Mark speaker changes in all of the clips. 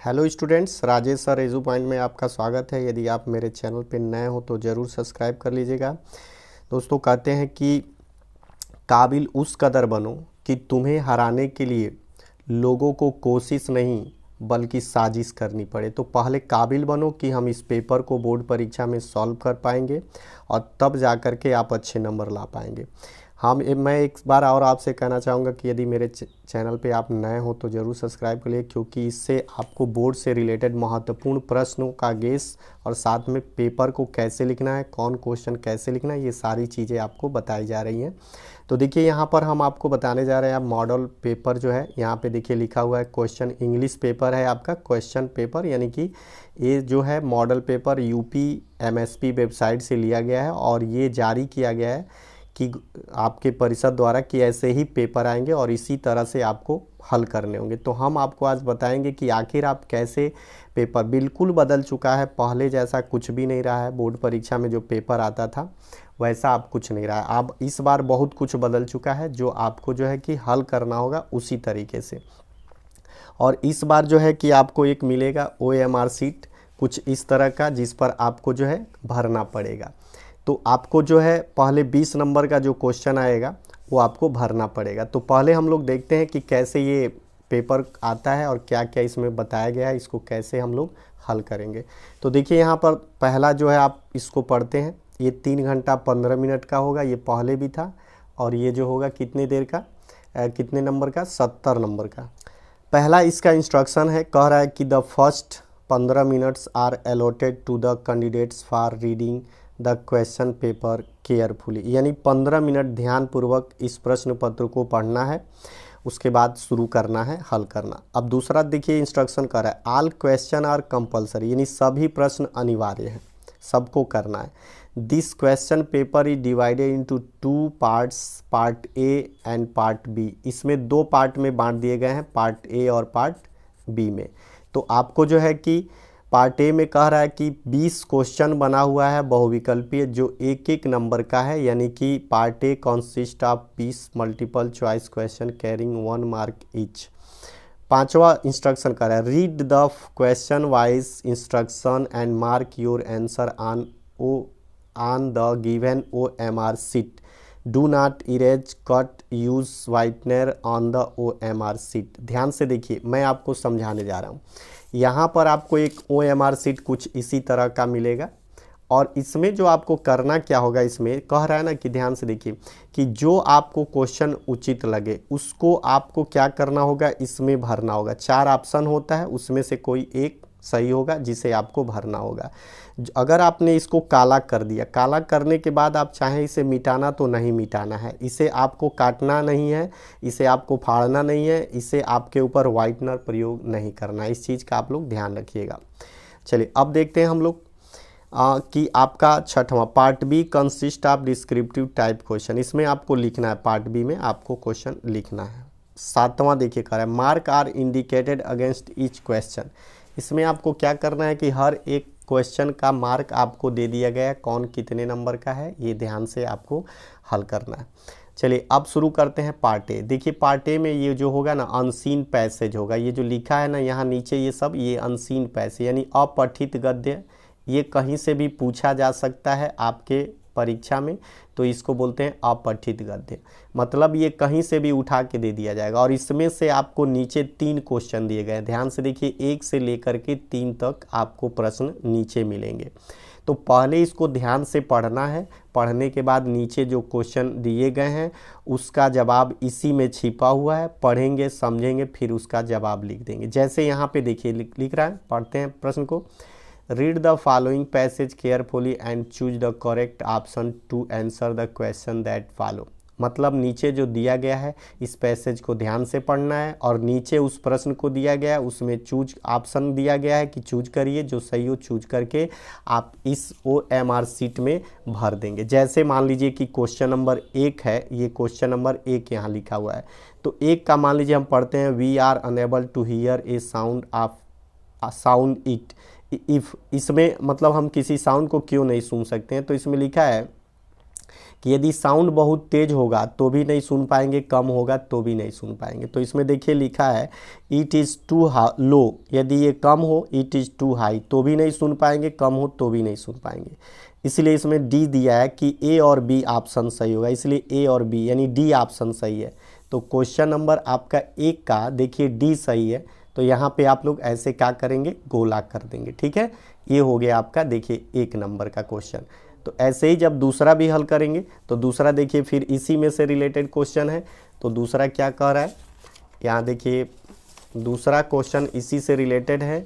Speaker 1: Hello students, Rajesh sir edu point में आपका स्वागत है। यदि आप मेरे चैनल पर नए हो तो ज़रूर सब्सक्राइब कर लीजिएगा। दोस्तों, कहते हैं कि काबिल उस कदर बनो कि तुम्हें हराने के लिए लोगों को कोशिश नहीं बल्कि साजिश करनी पड़े। तो पहले काबिल बनो कि हम इस पेपर को बोर्ड परीक्षा में सॉल्व कर पाएंगे और तब जा कर के आप अच्छे नंबर ला पाएंगे। मैं एक बार और आपसे कहना चाहूँगा कि यदि मेरे चैनल पे आप नए हो तो ज़रूर सब्सक्राइब करिए, क्योंकि इससे आपको बोर्ड से रिलेटेड महत्वपूर्ण प्रश्नों का गेस और साथ में पेपर को कैसे लिखना है, कौन क्वेश्चन कैसे लिखना है, ये सारी चीज़ें आपको बताई जा रही हैं। तो देखिए, यहाँ पर हम आपको बताने जा रहे हैं। मॉडल पेपर जो है यहाँ पे देखिए लिखा हुआ है क्वेश्चन, इंग्लिश पेपर है आपका क्वेश्चन पेपर, यानी कि ये जो है model paper UP MSP website से लिया गया है और ये जारी किया गया है कि आपके परिषद द्वारा कि ऐसे ही पेपर आएंगे और इसी तरह से आपको हल करने होंगे। तो हम आपको आज बताएंगे कि आखिर आप कैसे, पेपर बिल्कुल बदल चुका है, पहले जैसा कुछ भी नहीं रहा है। बोर्ड परीक्षा में जो पेपर आता था वैसा अब कुछ नहीं रहा है। अब इस बार बहुत कुछ बदल चुका है जो आपको जो है कि हल करना होगा उसी तरीके से। और इस बार जो है कि आपको एक मिलेगा OMR सीट कुछ इस तरह का, जिस पर आपको जो है भरना पड़ेगा। तो आपको जो है पहले 20 नंबर का जो क्वेश्चन आएगा वो आपको भरना पड़ेगा। तो पहले हम लोग देखते हैं कि कैसे ये पेपर आता है और क्या क्या इसमें बताया गया है, इसको कैसे हम लोग हल करेंगे। तो देखिए, यहाँ पर पहला जो है आप इसको पढ़ते हैं, ये 3 घंटा 15 मिनट का होगा, ये पहले भी था। और ये जो होगा कितने देर का, कितने नंबर का, 70 नंबर का। पहला इसका इंस्ट्रक्शन है, कह रहा है कि the first 15 minutes are allotted to the candidates for reading the question paper carefully, यानी 15 मिनट ध्यानपूर्वक इस प्रश्न पत्र को पढ़ना है, उसके बाद शुरू करना है हल करना। अब दूसरा देखिए इंस्ट्रक्शन कर रहा है, ऑल क्वेश्चन आर कंपलसरी, यानी सभी प्रश्न अनिवार्य हैं, सबको करना है। This question paper is divided into 2 parts, part A and part B. इसमें 2 पार्ट में बांट दिए गए हैं, पार्ट ए और पार्ट बी में। तो आपको जो है कि पार्ट ए में कह रहा है कि 20 क्वेश्चन बना हुआ है बहुविकल्पीय, जो एक एक नंबर का है, यानी कि part A consist of 20 multiple choice question carrying 1 mark each. पांचवा इंस्ट्रक्शन कर रहा है, read the question wise instruction and mark your answer on the given OMR seat. Do not erase, cut, use whitener on the OMR seat. ध्यान से देखिए, मैं आपको समझाने जा रहा हूँ। यहाँ पर आपको एक OMR सीट कुछ इसी तरह का मिलेगा और इसमें जो आपको करना क्या होगा, इसमें कह रहा है ना कि ध्यान से देखिए कि जो आपको क्वेश्चन उचित लगे उसको आपको क्या करना होगा, इसमें भरना होगा। 4 ऑप्शन होता है, उसमें से कोई एक सही होगा जिसे आपको भरना होगा। अगर आपने इसको काला कर दिया, काला करने के बाद आप चाहें इसे मिटाना तो नहीं मिटाना है, इसे आपको काटना नहीं है, इसे आपको फाड़ना नहीं है, इसे आपके ऊपर वाइटनर प्रयोग नहीं करना है। इस चीज़ का आप लोग ध्यान रखिएगा। चलिए अब देखते हैं हम लोग कि आपका छठवां part B consist of descriptive type question. इसमें आपको लिखना है, पार्ट बी में आपको क्वेश्चन लिखना है। 7वां देखिए कह रहा है, mark are indicated against each question. इसमें आपको क्या करना है कि हर एक क्वेश्चन का मार्क आपको दे दिया गया है, कौन कितने नंबर का है, ये ध्यान से आपको हल करना है। चलिए अब शुरू करते हैं पार्ट ए। देखिए पार्ट ए में ये जो होगा ना, अनसीन पैसेज होगा। ये जो लिखा है ना यहाँ नीचे, ये सब ये अनसीन पैसेज यानी अपठित गद्य, ये कहीं से भी पूछा जा सकता है आपके परीक्षा में, तो इसको बोलते हैं अपठित गद्य। मतलब ये कहीं से भी उठा के दे दिया जाएगा। और इसमें से आपको नीचे 3 क्वेश्चन दिए गए, ध्यान से देखिए, 1 से लेकर के 3 तक आपको प्रश्न नीचे मिलेंगे। तो पहले इसको ध्यान से पढ़ना है, पढ़ने के बाद नीचे जो क्वेश्चन दिए गए हैं उसका जवाब इसी में छिपा हुआ है, पढ़ेंगे समझेंगे फिर उसका जवाब लिख देंगे। जैसे यहाँ पे देखिए लिख रहा है, पढ़ते हैं प्रश्न को। Read the following passage carefully and choose the correct option to answer the question that follow. मतलब नीचे जो दिया गया है इस पैसेज को ध्यान से पढ़ना है और नीचे उस प्रश्न को दिया गया है उसमें चूज ऑप्शन दिया गया है कि चूज करिए, जो सही हो चूज करके आप इस OMR सीट में भर देंगे। जैसे मान लीजिए कि क्वेश्चन नंबर 1 है, ये क्वेश्चन नंबर 1 यहाँ लिखा हुआ है। तो 1 का मान लीजिए हम पढ़ते हैं, we are unable to hear a sound of sound it if. इसमें मतलब हम किसी साउंड को क्यों नहीं सुन सकते हैं, तो इसमें लिखा है कि यदि साउंड बहुत तेज होगा तो भी नहीं सुन पाएंगे, कम होगा तो भी नहीं सुन पाएंगे। तो इसमें देखिए लिखा है इट इज़ टू लो, यदि ये कम हो, इट इज़ टू हाई तो भी नहीं सुन पाएंगे, कम हो तो भी नहीं सुन पाएंगे। इसलिए इसमें डी दिया है कि ए और बी ऑप्शन सही होगा, इसलिए ए और बी यानी डी ऑप्शन सही है। तो क्वेश्चन नंबर आपका 1 का देखिए डी सही है। तो यहाँ पे आप लोग ऐसे क्या करेंगे, गोला कर देंगे। ठीक है, ये हो गया आपका देखिए 1 नंबर का क्वेश्चन। तो ऐसे ही जब दूसरा भी हल करेंगे तो दूसरा देखिए फिर इसी में से रिलेटेड क्वेश्चन है। तो दूसरा क्या कह रहा है, यहाँ देखिए दूसरा क्वेश्चन इसी से रिलेटेड है।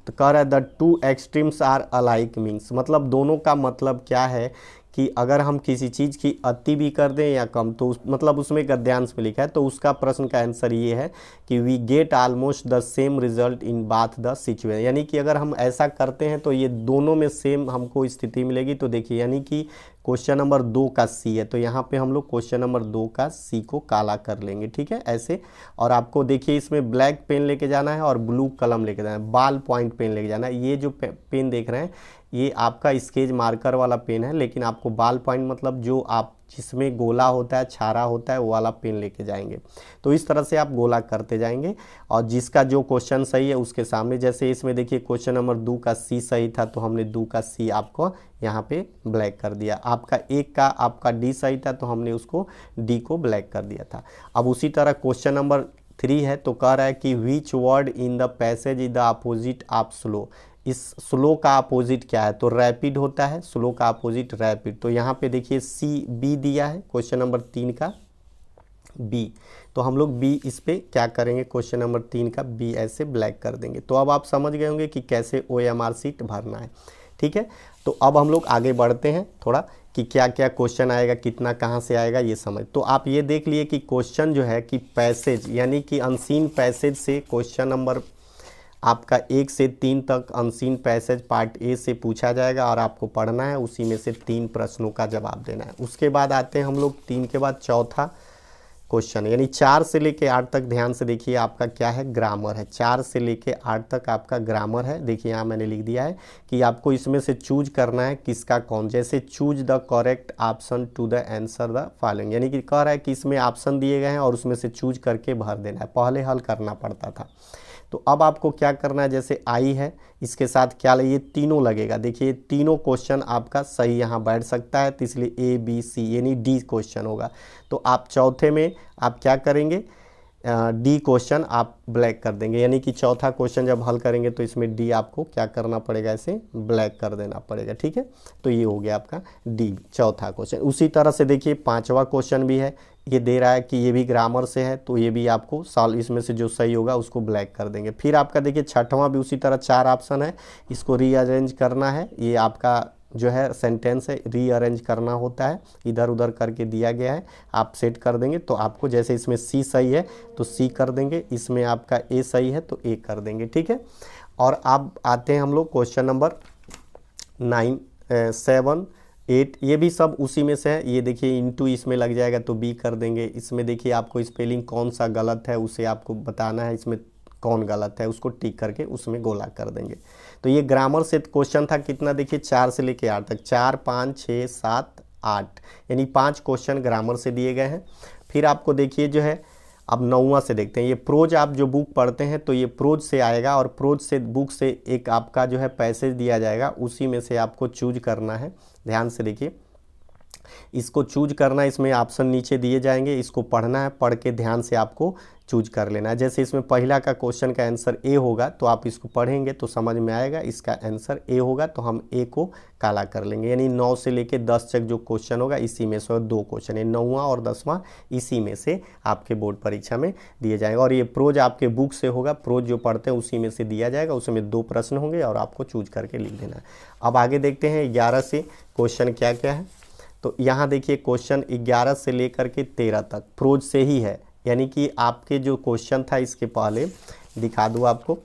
Speaker 1: तो कह रहा है the two extremes are alike means, मतलब दोनों का मतलब क्या है कि अगर हम किसी चीज़ की अति भी कर दें या कम तो मतलब उसमें गद्यांश में लिखा है। तो उसका प्रश्न का आंसर ये है कि we get almost the same result in both the situation, यानी कि अगर हम ऐसा करते हैं तो ये दोनों में सेम हमको स्थिति मिलेगी। तो देखिए यानी कि क्वेश्चन नंबर 2 का सी है, तो यहाँ पे हम लोग क्वेश्चन नंबर 2 का सी को काला कर लेंगे। ठीक है, ऐसे। और आपको देखिए इसमें ब्लैक पेन लेके जाना है और ब्लू कलम लेके जाना है, बाल पॉइंट पेन लेके जाना है। ये जो पेन देख रहे हैं ये आपका स्केच मार्कर वाला पेन है, लेकिन आपको बाल पॉइंट मतलब जो आप जिसमें गोला होता है, छारा होता है, वो वाला पेन लेके जाएंगे। तो इस तरह से आप गोला करते जाएंगे और जिसका जो क्वेश्चन सही है उसके सामने, जैसे इसमें देखिए क्वेश्चन नंबर 2 का सी सही था तो हमने 2 का सी आपको यहाँ पे ब्लैक कर दिया। आपका 1 का आपका डी सही था तो हमने उसको डी को ब्लैक कर दिया था। अब उसी तरह क्वेश्चन नंबर 3 है, तो कह रहा है कि which word in the passage is the opposite of slow. इस स्लो का अपोजिट क्या है, तो रैपिड होता है, स्लो का अपोजिट रैपिड। तो यहाँ पे देखिए सी बी दिया है क्वेश्चन नंबर 3 का बी, तो हम लोग बी इस पे क्या करेंगे, क्वेश्चन नंबर 3 का बी ऐसे ब्लैक कर देंगे। तो अब आप समझ गए होंगे कि कैसे OMR शीट भरना है। ठीक है, तो अब हम लोग आगे बढ़ते हैं थोड़ा कि क्या क्या क्वेश्चन आएगा, कितना कहाँ से आएगा ये समझ। तो आप ये देख लिए कि क्वेश्चन जो है कि पैसेज यानी कि अनसीन पैसेज से क्वेश्चन नंबर आपका 1 से 3 तक अनसीन पैसेज पार्ट ए से पूछा जाएगा और आपको पढ़ना है, उसी में से 3 प्रश्नों का जवाब देना है। उसके बाद आते हैं हम लोग 3 के बाद चौथा क्वेश्चन, यानी 4 से लेके 8 तक। ध्यान से देखिए आपका क्या है, ग्रामर है। 4 से लेके 8 तक आपका ग्रामर है। देखिए यहाँ मैंने लिख दिया है कि आपको इसमें से चूज करना है किसका कौन, जैसे choose the correct option to the answer the following, यानी कि कह रहा है कि इसमें ऑप्शन दिए गए हैं और उसमें से चूज करके भर देना है। पहले हल करना पड़ता था। तो अब आपको क्या करना है, जैसे आई है इसके साथ क्या ये तीनों लगेगा। देखिए तीनों क्वेश्चन आपका सही यहाँ बैठ सकता है, तो इसलिए ए बी सी यानी डी क्वेश्चन होगा। तो आप चौथे में आप क्या करेंगे, डी क्वेश्चन आप ब्लैक कर देंगे, यानी कि चौथा क्वेश्चन जब हल करेंगे तो इसमें डी आपको क्या करना पड़ेगा, ऐसे ब्लैक कर देना पड़ेगा। ठीक है, तो ये हो गया आपका डी चौथा क्वेश्चन। उसी तरह से देखिए 5वां क्वेश्चन भी है, ये दे रहा है कि ये भी ग्रामर से है, तो ये भी आपको सॉल्व, इसमें से जो सही होगा उसको ब्लैक कर देंगे। फिर आपका देखिए 6वां भी उसी तरह 4 ऑप्शन है, इसको रीअरेंज करना है। ये आपका जो है सेंटेंस है, रीअरेंज करना होता है, इधर उधर करके दिया गया है, आप सेट कर देंगे। तो आपको जैसे इसमें सी सही है तो सी कर देंगे, इसमें आपका ए सही है तो ए कर देंगे। ठीक है, और अब आते हैं हम लोग क्वेश्चन नंबर 9, 7, 8, ये भी सब उसी में से है। ये देखिए इनटू इसमें लग जाएगा तो बी कर देंगे। इसमें देखिए आपको स्पेलिंग कौन सा गलत है उसे आपको बताना है, इसमें कौन गलत है उसको टिक करके उसमें गोला कर देंगे। तो ये ग्रामर से क्वेश्चन था कितना, देखिए 4 से लेके 8 तक, 4, 5, 6, 7, 8 यानी 5 क्वेश्चन ग्रामर से दिए गए हैं। फिर आपको देखिए जो है अब 9वां से देखते हैं। ये प्रोज आप जो बुक पढ़ते हैं तो ये प्रोज से आएगा, और प्रोज से बुक से एक आपका जो है पैसेज दिया जाएगा, उसी में से आपको चूज करना है। ध्यान से देखिए, इसको चूज करना है, इसमें ऑप्शन नीचे दिए जाएंगे, इसको पढ़ना है, पढ़ के ध्यान से आपको चूज कर लेना है। जैसे इसमें पहला का क्वेश्चन का आंसर ए होगा तो आप इसको पढ़ेंगे तो समझ में आएगा, इसका आंसर ए होगा तो हम ए को काला कर लेंगे। यानी 9 से लेके 10 तक जो क्वेश्चन होगा इसी में से 2 क्वेश्चन है, 9वां और 10वां इसी में से आपके बोर्ड परीक्षा में दिए जाएंगे। और ये प्रोज आपके बुक से होगा, प्रोज जो पढ़ते हैं उसी में से दिया जाएगा, उसमें 2 प्रश्न होंगे और आपको चूज करके लिख देना है। अब आगे देखते हैं 11 से क्वेश्चन क्या क्या है। तो यहाँ देखिए क्वेश्चन 11 से लेकर के 13 तक प्रोज से ही है, यानी कि आपके जो क्वेश्चन था इसके पहले दिखा दूँ आपको।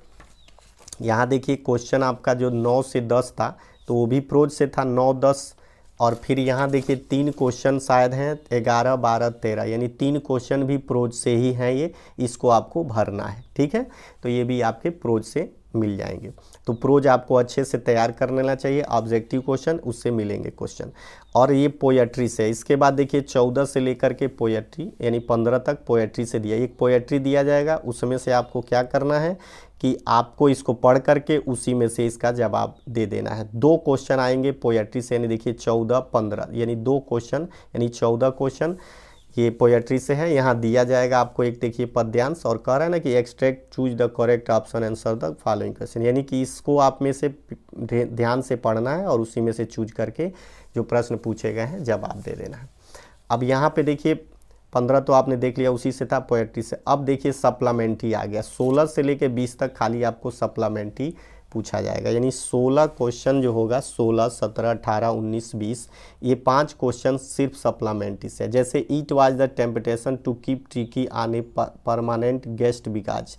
Speaker 1: यहाँ देखिए क्वेश्चन आपका जो 9 से 10 था तो वो भी प्रोज से था, 9, 10, और फिर यहाँ देखिए 3 क्वेश्चन शायद हैं 11, 12, 13, यानी 3 क्वेश्चन भी प्रोज से ही हैं, ये इसको आपको भरना है। ठीक है, तो ये भी आपके प्रोज से मिल जाएंगे। तो प्रोज आपको अच्छे से तैयार कर लेना चाहिए, ऑब्जेक्टिव क्वेश्चन उससे मिलेंगे क्वेश्चन। और ये पोएट्री से, इसके बाद देखिए 14 से लेकर के पोएट्री यानी 15 तक पोएट्री से दिया, एक पोएट्री दिया जाएगा, उसमें से आपको क्या करना है कि आपको इसको पढ़ करके उसी में से इसका जवाब दे देना है। 2 क्वेश्चन आएंगे पोएट्री से, यानी देखिए 14 15 यानी 2 क्वेश्चन यानी 14 क्वेश्चन ये पोएट्री से है। यहाँ दिया जाएगा आपको एक देखिए पद्यांश, और कह रहा है ना कि extract choose the correct option answer the following question, यानी कि इसको आप में से ध्यान से पढ़ना है और उसी में से चूज करके जो प्रश्न पूछे गए हैं जवाब दे देना है। अब यहाँ पे देखिए 15 तो आपने देख लिया, उसी से था पोएट्री से। अब देखिए सप्लीमेंट्री आ गया, 16 से लेके 20 तक खाली आपको सप्लीमेंट्री पूछा जाएगा, यानी 16 क्वेश्चन जो होगा 16 17 18 19 20 ये 5 क्वेश्चन सिर्फ सप्लीमेंट्री से। जैसे it was the temptation to keep Tricky on a permanent guest because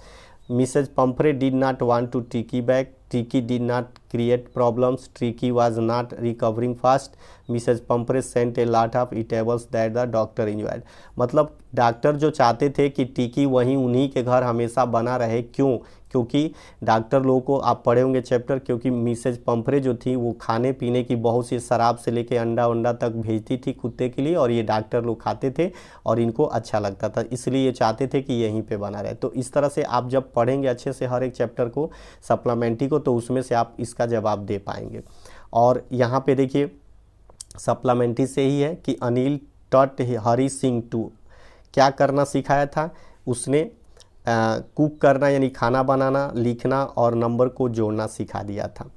Speaker 1: Mrs Pumphrey did not want to Tricky back, Tricky did not create problems, Tricky was not recovering fast, Mrs Pumphrey sent a lot of eatables that the doctor enjoyed. मतलब doctor जो चाहते थे कि टिकी वहीं उन्हीं के घर हमेशा बना रहे, क्यों? क्योंकि डॉक्टर लोगों को आप पढ़े होंगे चैप्टर, क्योंकि मिसेज पंफरे जो थी वो खाने पीने की बहुत सी शराब से लेके अंडा वंडा तक भेजती थी कुत्ते के लिए, और ये डॉक्टर लोग खाते थे और इनको अच्छा लगता था, इसलिए ये चाहते थे कि यहीं पे बना रहे। तो इस तरह से आप जब पढ़ेंगे अच्छे से हर एक चैप्टर को सप्लीमेंट्री को, तो उसमें से आप इसका जवाब दे पाएंगे। और यहाँ पे देखिए सप्लीमेंट्री से ही है कि अनिल टॉट हरी सिंह टू, क्या करना सिखाया था उसने? कुक करना यानी खाना बनाना, लिखना और नंबर को जोड़ना सिखा दिया था।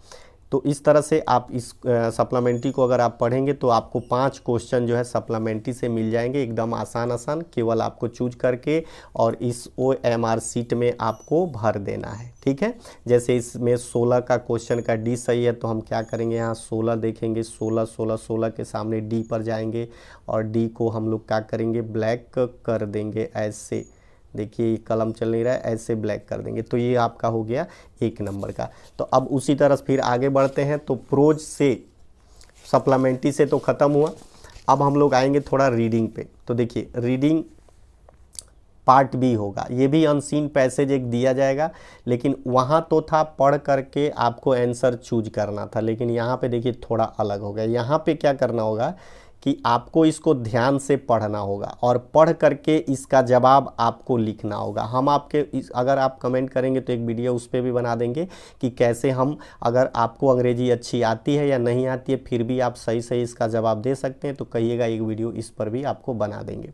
Speaker 1: तो इस तरह से आप इस सप्लीमेंट्री को अगर आप पढ़ेंगे तो आपको 5 क्वेश्चन जो है सप्लीमेंट्री से मिल जाएंगे, एकदम आसान आसान, केवल आपको चूज करके और इस OMR सीट में आपको भर देना है। ठीक है, जैसे इसमें 16 का क्वेश्चन का डी सही है, तो हम क्या करेंगे, यहाँ 16 देखेंगे, 16 16 16 के सामने डी पर जाएंगे और डी को हम लोग क्या करेंगे, ब्लैक कर देंगे ऐसे। देखिए कलम चल नहीं रहा है, ऐसे ब्लैक कर देंगे, तो ये आपका हो गया 1 नंबर का। तो अब उसी तरह फिर आगे बढ़ते हैं। तो प्रोज से सप्लीमेंट्री से तो ख़त्म हुआ, अब हम लोग आएंगे थोड़ा रीडिंग पे। तो देखिए रीडिंग पार्ट बी होगा, ये भी अनसीन पैसेज एक दिया जाएगा, लेकिन वहाँ तो था पढ़ करके आपको आंसर चूज करना था, लेकिन यहाँ पे देखिए थोड़ा अलग हो गया। यहाँ पे क्या करना होगा कि आपको इसको ध्यान से पढ़ना होगा और पढ़ करके इसका जवाब आपको लिखना होगा। हम आपके अगर आप कमेंट करेंगे तो एक वीडियो उस पर भी बना देंगे कि कैसे हम, अगर आपको अंग्रेजी अच्छी आती है या नहीं आती है फिर भी आप सही सही इसका जवाब दे सकते हैं, तो कहिएगा एक वीडियो इस पर भी आपको बना देंगे।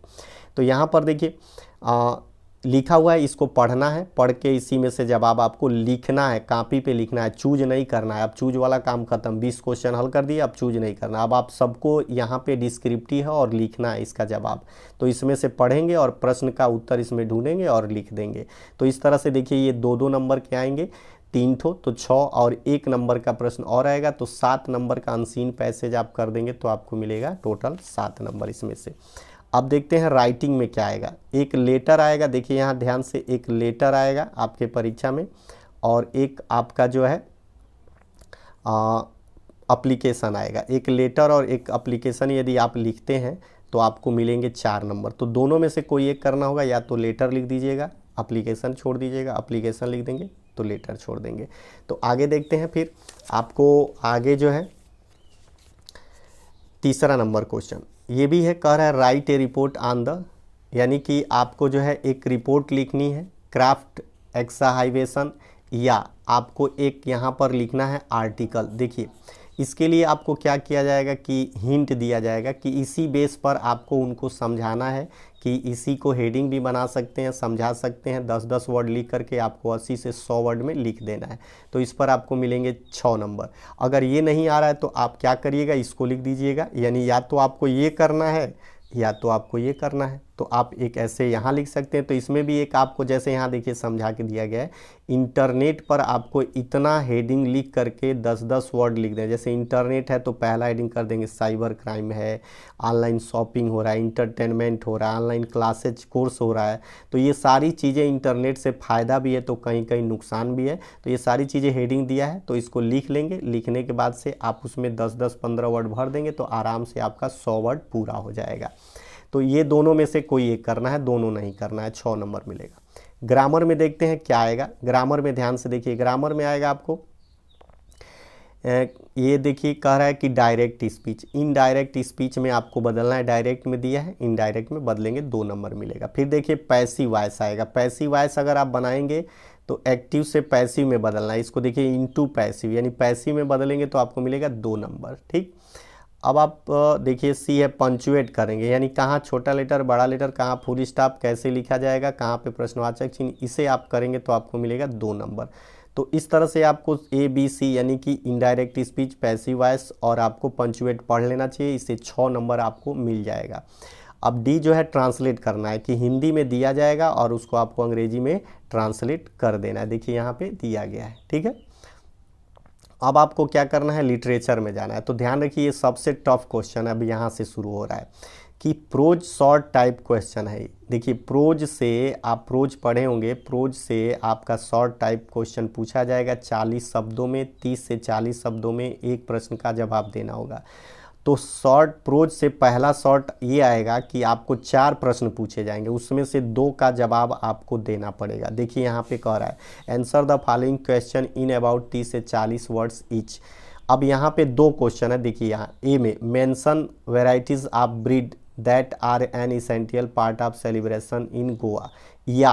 Speaker 1: तो यहाँ पर देखिए लिखा हुआ है, इसको पढ़ना है, पढ़ के इसी में से जवाब आपको लिखना है, कॉपी पे लिखना है, चूज नहीं करना है। अब चूज वाला काम खत्म, 20 क्वेश्चन हल कर दिए, अब चूज नहीं करना। अब आप सबको यहाँ पे डिस्क्रिप्टिव है और लिखना है इसका जवाब, तो इसमें से पढ़ेंगे और प्रश्न का उत्तर इसमें ढूंढेंगे और लिख देंगे। तो इस तरह से देखिए ये 2-2 नंबर के आएंगे, 3 ठो तो 6 और 1 नंबर का प्रश्न और आएगा, तो 7 नंबर का अनसीन पैसेज आप कर देंगे तो आपको मिलेगा टोटल 7 नंबर इसमें से। अब देखते हैं राइटिंग में क्या आएगा। एक लेटर आएगा, देखिए यहाँ ध्यान से, एक लेटर आएगा आपके परीक्षा में, और एक आपका जो है एप्लीकेशन आएगा। एक लेटर और एक एप्लीकेशन यदि आप लिखते हैं तो आपको मिलेंगे 4 नंबर। तो दोनों में से कोई एक करना होगा, या तो लेटर लिख दीजिएगा, एप्लीकेशन छोड़ दीजिएगा, एप्लीकेशन लिख देंगे तो लेटर छोड़ देंगे। तो आगे देखते हैं, फिर आपको आगे जो है तीसरा नंबर क्वेश्चन ये भी है, कह रहा है right A report on the, यानी कि आपको जो है एक रिपोर्ट लिखनी है क्राफ्ट एक्साहाइवेशन, या आपको एक यहाँ पर लिखना है आर्टिकल। देखिए इसके लिए आपको क्या किया जाएगा कि हिंट दिया जाएगा कि इसी बेस पर आपको उनको समझाना है, कि इसी को हेडिंग भी बना सकते हैं, समझा सकते हैं, 10-10 वर्ड लिख करके आपको 80 से 100 वर्ड में लिख देना है। तो इस पर आपको मिलेंगे 6 नंबर। अगर ये नहीं आ रहा है तो आप क्या करिएगा, इसको लिख दीजिएगा, यानी या तो आपको ये करना है या तो आपको ये करना है। तो आप एक ऐसे यहाँ लिख सकते हैं। तो इसमें भी एक आपको, जैसे यहाँ देखिए समझा के दिया गया है, इंटरनेट पर आपको इतना हेडिंग लिख करके 10-10 वर्ड लिख दें। जैसे इंटरनेट है तो पहला हेडिंग कर देंगे साइबर क्राइम है, ऑनलाइन शॉपिंग हो रहा है, इंटरटेनमेंट हो रहा है, ऑनलाइन क्लासेज कोर्स हो रहा है। तो ये सारी चीज़ें, इंटरनेट से फ़ायदा भी है तो कहीं कहीं नुकसान भी है, तो ये सारी चीज़ें हेडिंग दिया है, तो इसको लिख लेंगे। लिखने के बाद से आप उसमें 10-10 15 वर्ड भर देंगे तो आराम से आपका 100 वर्ड पूरा हो जाएगा। तो ये दोनों में से कोई एक करना है, दोनों नहीं करना है, 6 नंबर मिलेगा। ग्रामर में देखते हैं क्या आएगा। ग्रामर में ध्यान से देखिए, ग्रामर में आएगा आपको ये देखिए कह रहा है कि डायरेक्ट स्पीच, इनडायरेक्ट स्पीच में आपको बदलना है, डायरेक्ट में दिया है, इनडायरेक्ट में बदलेंगे 2 नंबर मिलेगा। फिर देखिए पैसिव वॉइस आएगा, पैसिव वॉइस अगर आप बनाएंगे तो एक्टिव से पैसिव में बदलना है, इसको देखिए इनटू पैसिव, यानी पैसिव में बदलेंगे तो आपको मिलेगा 2 नंबर। ठीक, अब आप देखिए सी है पंचुएट करेंगे, यानी कहाँ छोटा लेटर बड़ा लेटर, कहाँ फुल स्टॉप कैसे लिखा जाएगा, कहाँ पे प्रश्नवाचक चिन्ह, इसे आप करेंगे तो आपको मिलेगा 2 नंबर। तो इस तरह से आपको ए बी सी यानी कि इनडायरेक्ट स्पीच, पैसिव वॉइस और आपको पंचुएट पढ़ लेना चाहिए, इससे 6 नंबर आपको मिल जाएगा। अब डी जो है ट्रांसलेट करना है कि हिंदी में दिया जाएगा और उसको आपको अंग्रेजी में ट्रांसलेट कर देना है, देखिए यहाँ पे दिया गया है। ठीक है, अब आपको क्या करना है, लिटरेचर में जाना है। तो ध्यान रखिए ये सबसे टफ क्वेश्चन है, अब यहाँ से शुरू हो रहा है कि प्रोज शॉर्ट टाइप क्वेश्चन है। देखिए प्रोज से आप प्रोज पढ़े होंगे, प्रोज से आपका शॉर्ट टाइप क्वेश्चन पूछा जाएगा 40 शब्दों में, 30 से 40 शब्दों में एक प्रश्न का जवाब देना होगा। तो शॉर्ट प्रोज से पहला शॉर्ट ये आएगा कि आपको 4 प्रश्न पूछे जाएंगे, उसमें से 2 का जवाब आपको देना पड़ेगा। देखिए यहाँ पे कह रहा है answer the following question in about 30 से 40 वर्ड्स ईच। अब यहाँ पे 2 क्वेश्चन है, देखिए यहाँ ए में mention varieties of bread that are an essential part of celebration in Goa, या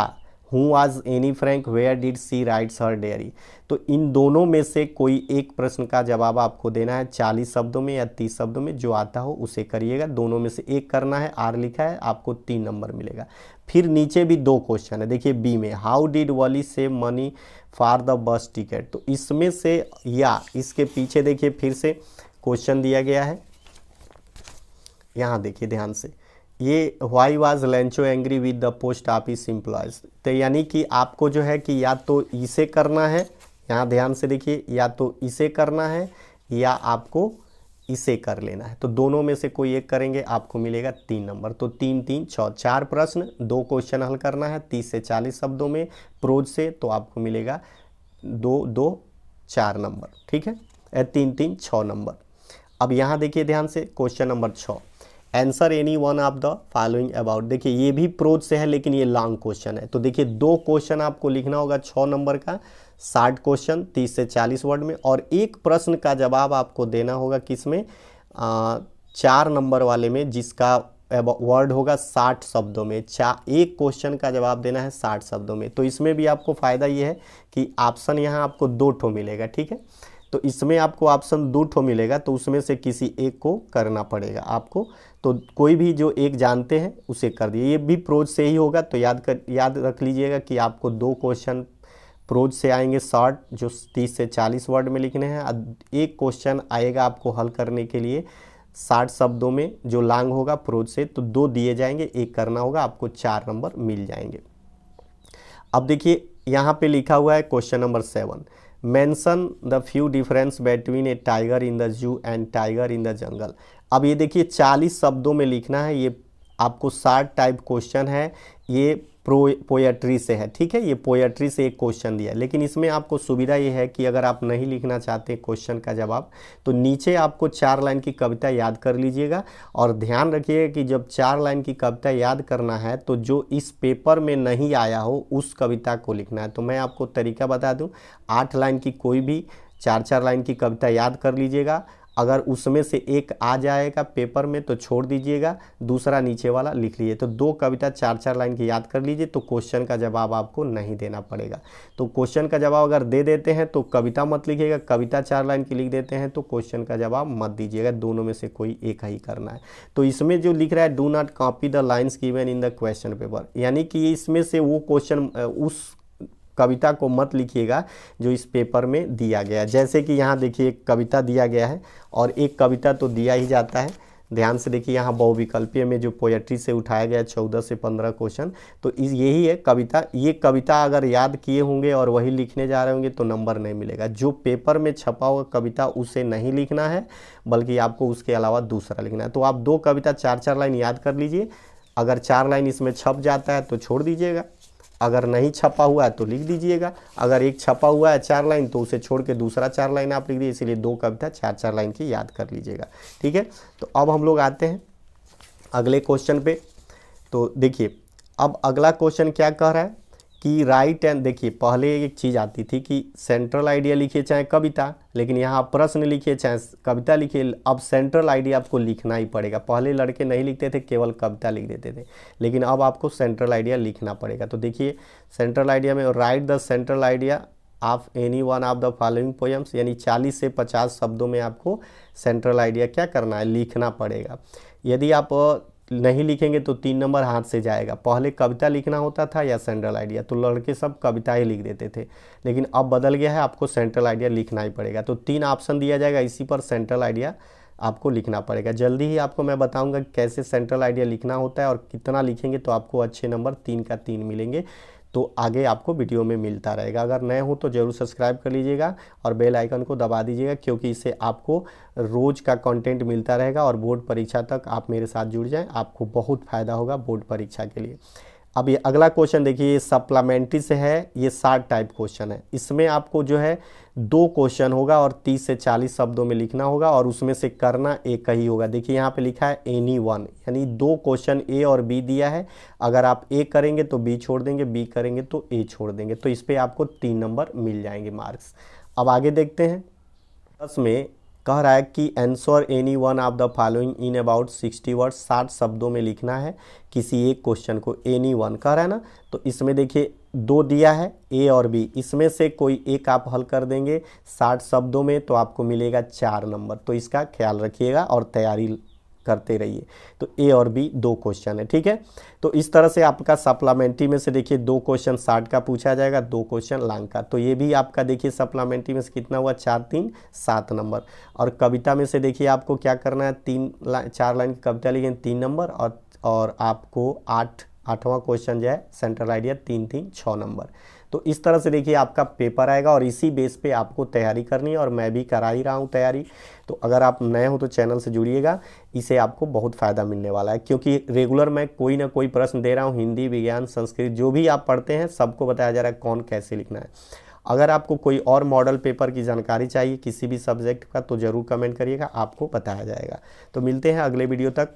Speaker 1: who was Annie Frank where did she writes her diary. तो इन दोनों में से कोई एक प्रश्न का जवाब आपको देना है 40 शब्दों में या 30 शब्दों में, जो आता हो उसे करिएगा, दोनों में से एक करना है, आर लिखा है, आपको 3 नंबर मिलेगा। फिर नीचे भी 2 क्वेश्चन है, देखिए बी में how did Wali save money for the bus ticket. तो इसमें से या इसके पीछे देखिए फिर से क्वेश्चन दिया गया है, यहाँ देखिए ध्यान से, ये why was Lencho angry with the post office employees. तो यानी कि आपको जो है कि या तो इसे करना है, यहाँ ध्यान से देखिए, या तो इसे करना है या आपको इसे कर लेना है। तो दोनों में से कोई एक करेंगे, आपको मिलेगा 3 नंबर। तो 3 3 6, 4 प्रश्न, 2 क्वेश्चन हल करना है 30 से 40 शब्दों में प्रोज से, तो आपको मिलेगा 2 2 4 नंबर। ठीक है, 3 3 6 नंबर। अब यहाँ देखिए ध्यान से question number 6, answer any one of the following about. देखिए ये भी प्रोज से है लेकिन ये लॉन्ग क्वेश्चन है। तो देखिए 2 क्वेश्चन आपको लिखना होगा 6 नंबर का, 60 क्वेश्चन 30 से 40 वर्ड में, और एक प्रश्न का जवाब आपको देना होगा किसमें, 4 नंबर वाले में, जिसका वर्ड होगा 60 शब्दों में। एक क्वेश्चन का जवाब देना है 60 शब्दों में। तो इसमें भी आपको फ़ायदा ये है कि ऑप्शन यहाँ आपको 2 ठो मिलेगा। ठीक है, तो इसमें आपको ऑप्शन 2 ठो मिलेगा, तो उसमें से किसी एक को करना पड़ेगा आपको। तो कोई भी जो एक जानते हैं उसे कर दिए, ये भी प्रोज से ही होगा। तो याद रख लीजिएगा कि आपको 2 क्वेश्चन प्रोज से आएंगे शॉर्ट, जो 30 से 40 वर्ड में लिखने हैं, एक क्वेश्चन आएगा आपको हल करने के लिए 60 शब्दों में, जो लॉन्ग होगा प्रोज से। तो 2 दिए जाएंगे, एक करना होगा, आपको 4 नंबर मिल जाएंगे। अब देखिए यहाँ पे लिखा हुआ है question number 7, mention the few difference between A tiger in the zoo and tiger in the jungle. अब ये देखिए 40 शब्दों में लिखना है, ये आपको 60 टाइप क्वेश्चन है, ये पोएट्री से है। ठीक है, ये पोएट्री से एक क्वेश्चन दिया है, लेकिन इसमें आपको सुविधा ये है कि अगर आप नहीं लिखना चाहते क्वेश्चन का जवाब, तो नीचे आपको 4 लाइन की कविता याद कर लीजिएगा। और ध्यान रखिएगा कि जब 4 लाइन की कविता याद करना है तो जो इस पेपर में नहीं आया हो उस कविता को लिखना है। तो मैं आपको तरीका बता दूं, 8 लाइन की कोई भी 4-4 लाइन की कविता याद कर लीजिएगा। अगर उसमें से एक आ जाएगा पेपर में तो छोड़ दीजिएगा, दूसरा नीचे वाला लिख लीजिए। तो 2 कविता 4-4 लाइन की याद कर लीजिए, तो क्वेश्चन का जवाब आपको नहीं देना पड़ेगा। तो क्वेश्चन का जवाब अगर दे देते हैं तो कविता मत लिखिएगा, कविता 4 लाइन की लिख देते हैं तो क्वेश्चन का जवाब मत दीजिएगा, दोनों में से कोई एक ही करना है। तो इसमें जो लिख रहा है do not copy the lines given in the question paper, यानी कि इसमें से वो क्वेश्चन उस कविता को मत लिखिएगा जो इस पेपर में दिया गया है। जैसे कि यहाँ देखिए एक कविता दिया गया है, और एक कविता तो दिया ही जाता है। ध्यान से देखिए यहाँ बहुविकल्पीय में जो पोएट्री से उठाया गया 14 से 15 क्वेश्चन, तो यही है कविता। ये कविता अगर याद किए होंगे और वही लिखने जा रहे होंगे तो नंबर नहीं मिलेगा। जो पेपर में छपा हुआ कविता उसे नहीं लिखना है, बल्कि आपको उसके अलावा दूसरा लिखना है। तो आप 2 कविता 4-4 लाइन याद कर लीजिए। अगर 4 लाइन इसमें छप जाता है तो छोड़ दीजिएगा, अगर नहीं छपा हुआ है तो लिख दीजिएगा। अगर एक छपा हुआ है 4 लाइन तो उसे छोड़ के दूसरा 4 लाइन आप लिख दीजिए। इसलिए 2 कविता 4-4 लाइन की याद कर लीजिएगा। ठीक है, तो अब हम लोग आते हैं अगले क्वेश्चन पे। तो देखिए अब अगला क्वेश्चन क्या कह रहा है कि राइट एंड, देखिए पहले एक चीज़ आती थी कि सेंट्रल आइडिया लिखिए चाहे कविता, लेकिन यहाँ आप प्रश्न लिखिए चाहे कविता लिखिए, अब सेंट्रल आइडिया आपको लिखना ही पड़ेगा। पहले लड़के नहीं लिखते थे, केवल कविता लिख देते थे, लेकिन अब आपको सेंट्रल आइडिया लिखना पड़ेगा। तो देखिए सेंट्रल आइडिया में right the central idea of any one of the following poems, यानी 40 से 50 शब्दों में आपको सेंट्रल आइडिया क्या करना है, लिखना पड़ेगा। यदि आप नहीं लिखेंगे तो 3 नंबर हाथ से जाएगा। पहले कविता लिखना होता था या सेंट्रल आइडिया, तो लड़के सब कविता ही लिख देते थे, लेकिन अब बदल गया है, आपको सेंट्रल आइडिया लिखना ही पड़ेगा। तो 3 ऑप्शन दिया जाएगा, इसी पर सेंट्रल आइडिया आपको लिखना पड़ेगा। जल्दी ही आपको मैं बताऊंगा कि कैसे सेंट्रल आइडिया लिखना होता है और कितना लिखेंगे तो आपको अच्छे नंबर 3 का 3 मिलेंगे। तो आगे आपको वीडियो में मिलता रहेगा। अगर नए हो तो ज़रूर सब्सक्राइब कर लीजिएगा और बेल आइकन को दबा दीजिएगा, क्योंकि इससे आपको रोज़ का कंटेंट मिलता रहेगा और बोर्ड परीक्षा तक आप मेरे साथ जुड़ जाएं, आपको बहुत फ़ायदा होगा बोर्ड परीक्षा के लिए। अब ये अगला क्वेश्चन देखिए, ये सप्लीमेंट्री से है, ये 60 टाइप क्वेश्चन है। इसमें आपको जो है 2 क्वेश्चन होगा और 30 से 40 शब्दों में लिखना होगा और उसमें से करना एक ही होगा। देखिए यहाँ पे लिखा है एनी वन, यानी 2 क्वेश्चन ए और बी दिया है। अगर आप ए करेंगे तो बी छोड़ देंगे, बी करेंगे तो ए छोड़ देंगे, तो इस पर आपको 3 नंबर मिल जाएंगे मार्क्स। अब आगे देखते हैं। 10 में कह रहा है कि answer any one of the following in about 60 words, 60 शब्दों में लिखना है किसी एक क्वेश्चन को। एनी वन कह रहा है ना, तो इसमें देखिए 2 दिया है ए और बी, इसमें से कोई एक आप हल कर देंगे 60 शब्दों में तो आपको मिलेगा 4 नंबर। तो इसका ख्याल रखिएगा और तैयारी करते रहिए। तो ए और बी 2 क्वेश्चन है, ठीक है। तो इस तरह से आपका सप्लीमेंट्री में से देखिए 2 क्वेश्चन 60 का पूछा जाएगा, 2 क्वेश्चन लॉन्ग का। तो ये भी आपका देखिए सप्लीमेंट्री में से कितना हुआ, 4 3 7 नंबर। और कविता में से देखिए आपको क्या करना है, 4 लाइन की कविता लिखें 3 नंबर और आपको 8वां क्वेश्चन जो है सेंट्रल आइडिया 3 3 6 नंबर। तो इस तरह से देखिए आपका पेपर आएगा और इसी बेस पे आपको तैयारी करनी है और मैं भी करा ही रहा हूँ तैयारी। तो अगर आप नए हो तो चैनल से जुड़िएगा, इसे आपको बहुत फ़ायदा मिलने वाला है, क्योंकि रेगुलर मैं कोई ना कोई प्रश्न दे रहा हूँ। हिंदी, विज्ञान, संस्कृत जो भी आप पढ़ते हैं सबको बताया जा रहा है कौन कैसे लिखना है। अगर आपको कोई और मॉडल पेपर की जानकारी चाहिए किसी भी सब्जेक्ट का तो ज़रूर कमेंट करिएगा, आपको बताया जाएगा। तो मिलते हैं अगले वीडियो तक।